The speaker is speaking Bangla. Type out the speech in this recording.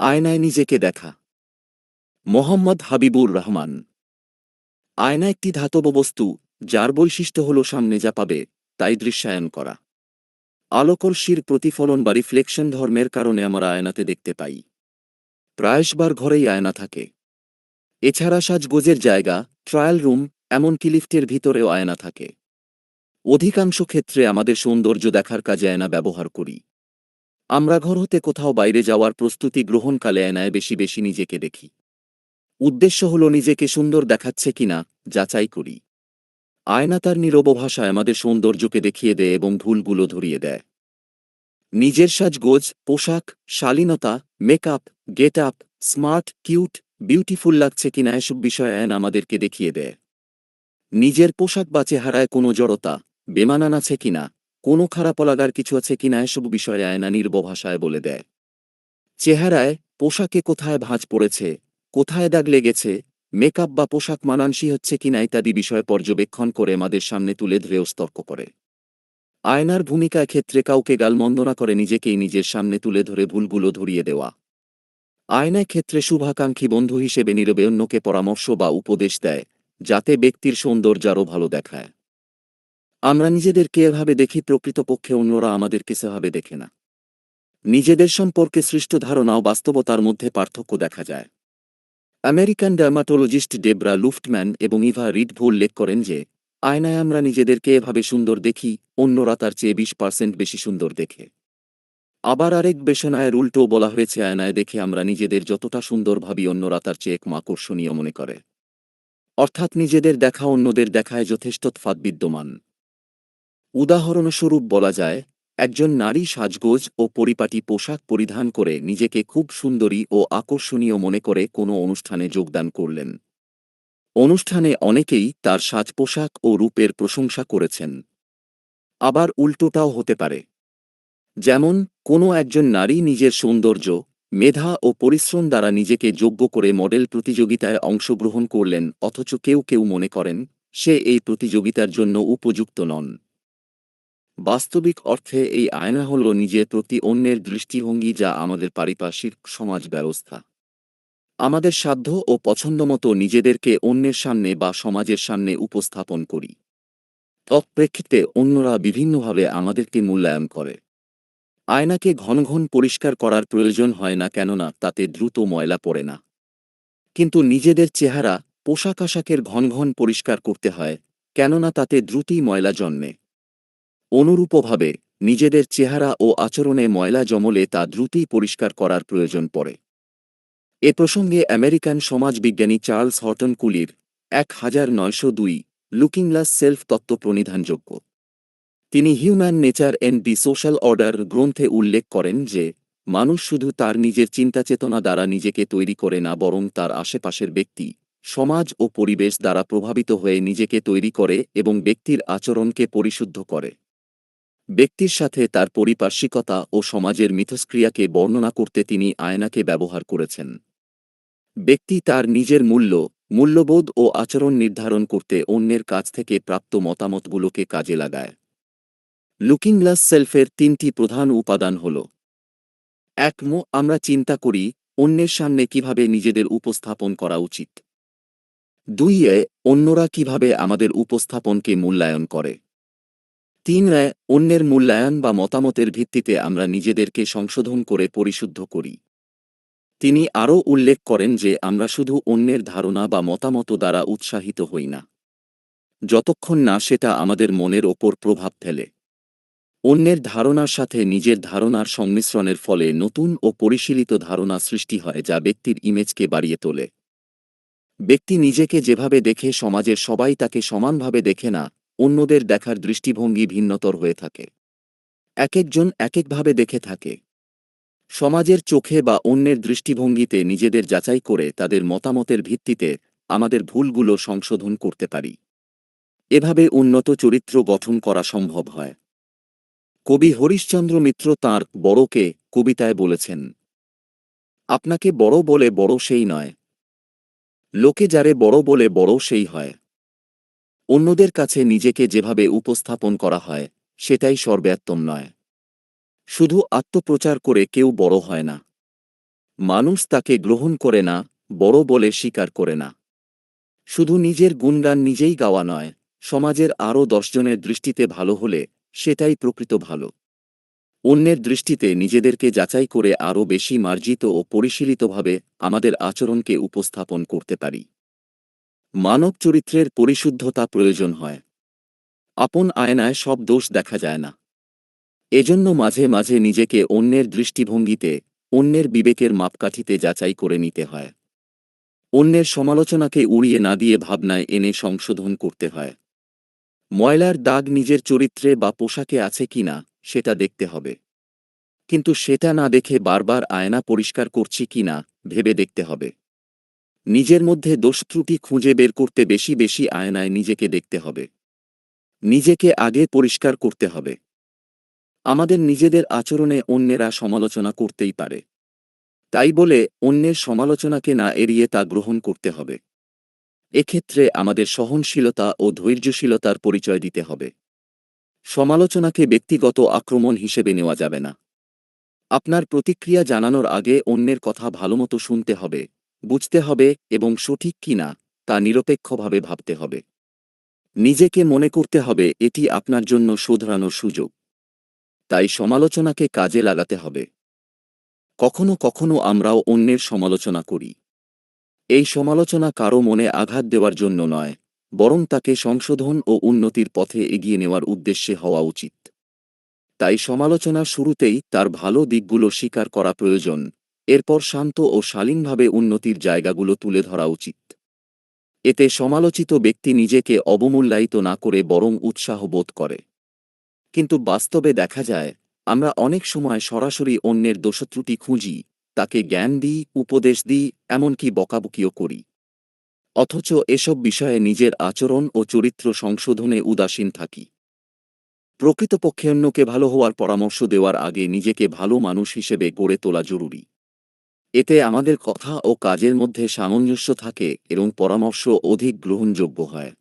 আয়নায় নিজেকে দেখা। মোহাম্মদ হাবিবুর রহমান। আয়না একটি ধাতব বস্তু, যার বৈশিষ্ট্য হল সামনে যা পাবে তাই দৃশ্যায়ন করা। আলোকরশ্মির প্রতিফলন বা রিফ্লেকশন ধর্মের কারণে আমরা আয়নাতে দেখতে পাই। প্রায়শবার ঘরেই আয়না থাকে। এছাড়া সাজগোজের জায়গা, ট্রায়াল রুম, এমনকি লিফটের ভিতরেও আয়না থাকে। অধিকাংশ ক্ষেত্রে আমাদের সৌন্দর্য দেখার কাজে আয়না ব্যবহার করি। আমরা ঘর হতে কোথাও বাইরে যাওয়ার প্রস্তুতি গ্রহণকালে আয়নায় বেশি বেশি নিজেকে দেখি। উদ্দেশ্য হল নিজেকে সুন্দর দেখাচ্ছে কিনা যাচাই করি। আয়না তার নীরব ভাষায় আমাদের সৌন্দর্যকে দেখিয়ে দেয় এবং ভুলগুলো ধরিয়ে দেয়। নিজের সাজগোজ, পোশাক, শালীনতা, makeup, get up, smart, cute, beautiful লাগছে কিনা এসব বিষয় আয়না আমাদেরকে দেখিয়ে দেয়। নিজের পোশাক বা চেহারায় কোনো জড়তা, বেমানান আছে কিনা, কোনো খারাপ লাগার কিছু আছে কিনা এসব বিষয়ে আয়না নীরব ভাষায় বলে দেয়। চেহারায়, পোশাকে কোথায় ভাঁজ পড়েছে, কোথায় দাগ লেগেছে, মেকআপ বা পোশাক মানানসই হচ্ছে কিনা ইত্যাদি বিষয় পর্যবেক্ষণ করে আমাদের সামনে তুলে ধরেও তর্ক করে। আয়নার ভূমিকায় ক্ষেত্রে কাউকে গালমন্দনা করে নিজেকেই নিজের সামনে তুলে ধরে ভুলগুলো ধরিয়ে দেওয়া। আয়নায় ক্ষেত্রে শুভাকাঙ্ক্ষী বন্ধু হিসেবে নীরবে অন্যকে পরামর্শ বা উপদেশ দেয়, যাতে ব্যক্তির সৌন্দর্য আরও ভালো দেখায়। আমরা নিজেদেরকে এভাবে দেখি, প্রকৃতপক্ষে অন্যরা আমাদেরকে সেভাবে দেখে না। নিজেদের সম্পর্কে সৃষ্ট ধারণা ও বাস্তবতার মধ্যে পার্থক্য দেখা যায়। আমেরিকান ডার্মাটোলজিস্ট ডেবরা লুফটম্যান এবং ইভা রিড উল্লেখ করেন যে, আয়নায় আমরা নিজেদেরকে এভাবে সুন্দর দেখি, অন্যরা তার চেয়ে 20% বেশি সুন্দর দেখে। আবার আরেক গবেষণায় উল্টো বলা হয়েছে, আয়নায় দেখে আমরা নিজেদের যতটা সুন্দর ভাবি, অন্যরা তার চেয়ে আকর্ষণীয় মনে করে। অর্থাৎ নিজেদের দেখা অন্যদের দেখায় যথেষ্ট তফাৎ বিদ্যমান। উদাহরণস্বরূপ বলা যায়, একজন নারী সাজগোজ ও পরিপাটি পোশাক পরিধান করে নিজেকে খুব সুন্দরী ও আকর্ষণীয় মনে করে কোনো অনুষ্ঠানে যোগদান করলেন। অনুষ্ঠানে অনেকেই তার সাজ পোশাক ও রূপের প্রশংসা করেছেন। আবার উল্টোটাও হতে পারে। যেমন, কোনো একজন নারী নিজের সৌন্দর্য, মেধা ও পরিশ্রম দ্বারা নিজেকে যোগ্য করে মডেল প্রতিযোগিতায় অংশগ্রহণ করলেন, অথচ কেউ কেউ মনে করেন সে এই প্রতিযোগিতার জন্য উপযুক্ত নন। বাস্তবিক অর্থে এই আয়না হল নিজের প্রতি অন্যের দৃষ্টিভঙ্গি, যা আমাদের পারিপার্শ্বিক সমাজ ব্যবস্থা। আমাদের সাধ্য ও পছন্দমতো নিজেদেরকে অন্যের সামনে বা সমাজের সামনে উপস্থাপন করি। তৎপ্রেক্ষিতে অন্যরা বিভিন্নভাবে আমাদেরকে মূল্যায়ন করে। আয়নাকে ঘন ঘন পরিষ্কার করার প্রয়োজন হয় না, কেননা তাতে দ্রুত ময়লা পড়ে না। কিন্তু নিজেদের চেহারা, পোশাক আশাকের ঘন ঘন পরিষ্কার করতে হয়, কেননা তাতে দ্রুতই ময়লা জন্মে। অনুরূপভাবে নিজেদের চেহারা ও আচরণে ময়লা জমলে তা দ্রুতই পরিষ্কার করার প্রয়োজন পড়ে। এ প্রসঙ্গে আমেরিকান সমাজবিজ্ঞানী চার্লস হটন কুলির 1902 লুকিং গ্লাস সেলফ তত্ত্ব প্রণিধানযোগ্য। তিনি human nature and the social order গ্রন্থে উল্লেখ করেন যে, মানুষ শুধু তার নিজের চিন্তাচেতনা দ্বারা নিজেকে তৈরি করে না, বরং তার আশেপাশের ব্যক্তি, সমাজ ও পরিবেশ দ্বারা প্রভাবিত হয়ে নিজেকে তৈরি করে এবং ব্যক্তির আচরণকে পরিশুদ্ধ করে। ব্যক্তির সাথে তার পারিপার্শ্বিকতা ও সমাজের মিথস্ক্রিয়াকে বর্ণনা করতে তিনি আয়নাকে ব্যবহার করেছেন। ব্যক্তি তার নিজের মূল্যবোধ ও আচরণ নির্ধারণ করতে অন্যের কাছ থেকে প্রাপ্ত মতামতগুলোকে কাজে লাগায়। লুকিং গ্লাস সেলফের 3টি প্রধান উপাদান হল: 1. আমরা চিন্তা করি অন্যের সামনে কিভাবে নিজেদের উপস্থাপন করা উচিত। 2. অন্যরা কিভাবে আমাদের উপস্থাপনকে মূল্যায়ন করে। 3. অন্যের মূল্যায়ন বা মতামতের ভিত্তিতে আমরা নিজেদেরকে সংশোধন করে পরিশুদ্ধ করি। তিনি আরও উল্লেখ করেন যে, আমরা শুধু অন্যের ধারণা বা মতামত দ্বারা উৎসাহিত হই না, যতক্ষণ না সেটা আমাদের মনের ওপর প্রভাব ফেলে। অন্যের ধারণার সাথে নিজের ধারণার সংমিশ্রণের ফলে নতুন ও পরিশীলিত ধারণা সৃষ্টি হয়, যা ব্যক্তির ইমেজকে বাড়িয়ে তোলে। ব্যক্তি নিজেকে যেভাবে দেখে, সমাজের সবাই তাকে সমানভাবে দেখে না, অন্যদের দেখার দৃষ্টিভঙ্গি ভিন্নতর হয়ে থাকে। একেকজন একেকভাবে দেখে থাকে। সমাজের চোখে বা অন্যের দৃষ্টিভঙ্গিতে নিজেদের যাচাই করে তাদের মতামতের ভিত্তিতে আমাদের ভুলগুলো সংশোধন করতে পারি। এভাবে উন্নত চরিত্র গঠন করা সম্ভব হয়। কবি হরিশচন্দ্র মিত্র তাঁর বড়কে কবিতায় বলেছেন, আপনাকে বড় বলে বড় সেই নয়, লোকে যারে বড় বলে বড় সেই হয়। অন্যদের কাছে নিজেকে যেভাবে উপস্থাপন করা হয় সেটাই সর্বোত্তম নয়। শুধু আত্মপ্রচার করে কেউ বড় হয় না। মানুষ তাকে গ্রহণ করে না, বড় বলে স্বীকার করে না। শুধু নিজের গুণগান নিজেই গাওয়া নয়, সমাজের আরও 10 জনের দৃষ্টিতে ভালো হলে সেটাই প্রকৃত ভালো। অন্যের দৃষ্টিতে নিজেদেরকে যাচাই করে আরও বেশি মার্জিত ও পরিশীলিতভাবে আমাদের আচরণকে উপস্থাপন করতে পারি। মানব চরিত্রের পরিশুদ্ধতা প্রয়োজন হয়। আপন আয়নায় সব দোষ দেখা যায় না। এজন্য মাঝে মাঝে নিজেকে অন্যের দৃষ্টিভঙ্গিতে, অন্যের বিবেকের মাপকাঠিতে যাচাই করে নিতে হয়। অন্যের সমালোচনাকে উড়িয়ে না দিয়ে ভাবনায় এনে সংশোধন করতে হয়। ময়লার দাগ নিজের চরিত্রে বা পোশাকে আছে কিনা সেটা দেখতে হবে, কিন্তু সেটা না দেখে বারবার আয়না পরিষ্কার করছি কিনা ভেবে দেখতে হবে। নিজের মধ্যে দোষ ত্রুটি খুঁজে বের করতে বেশি বেশি আয়নায় নিজেকে দেখতে হবে। নিজেকে আগে পরিষ্কার করতে হবে। আমাদের নিজেদের আচরণে অন্যেরা সমালোচনা করতেই পারে, তাই বলে অন্যের সমালোচনাকে না এড়িয়ে তা গ্রহণ করতে হবে। এক্ষেত্রে আমাদের সহনশীলতা ও ধৈর্যশীলতার পরিচয় দিতে হবে। সমালোচনাকে ব্যক্তিগত আক্রমণ হিসেবে নেওয়া যাবে না। আপনার প্রতিক্রিয়া জানানোর আগে অন্যের কথা ভালোমতো শুনতে হবে, বুঝতে হবে এবং সঠিক কিনা তা নিরপেক্ষভাবে ভাবতে হবে। নিজেকে মনে করতে হবে এটি আপনার জন্য শোধরানোর সুযোগ। তাই সমালোচনাকে কাজে লাগাতে হবে। কখনো কখনো আমরাও অন্যের সমালোচনা করি। এই সমালোচনা কারও মনে আঘাত দেওয়ার জন্য নয়, বরং তাকে সংশোধন ও উন্নতির পথে এগিয়ে নেওয়ার উদ্দেশ্যে হওয়া উচিত। তাই সমালোচনার শুরুতেই তার ভালো দিকগুলো স্বীকার করা প্রয়োজন, এরপর শান্ত ও শালীনভাবে উন্নতির জায়গাগুলো তুলে ধরা উচিত। এতে সমালোচিত ব্যক্তি নিজেকে অবমূল্যায়িত না করে বরং উৎসাহ বোধ করে। কিন্তু বাস্তবে দেখা যায়, আমরা অনেক সময় সরাসরি অন্যের দোষত্রুটি খুঁজি, তাকে জ্ঞান দিই, উপদেশ দিই, এমনকি বকাবকিও করি। অথচ এসব বিষয়ে নিজের আচরণ ও চরিত্র সংশোধনে উদাসীন থাকি। প্রকৃতপক্ষে অন্যকে ভালো হওয়ার পরামর্শ দেওয়ার আগে নিজেকে ভালো মানুষ হিসেবে গড়ে তোলা জরুরি। এতে আমাদের কথা ও কাজের মধ্যে সামঞ্জস্য থাকে এবং পরামর্শ অধিক গ্রহণযোগ্য হয়।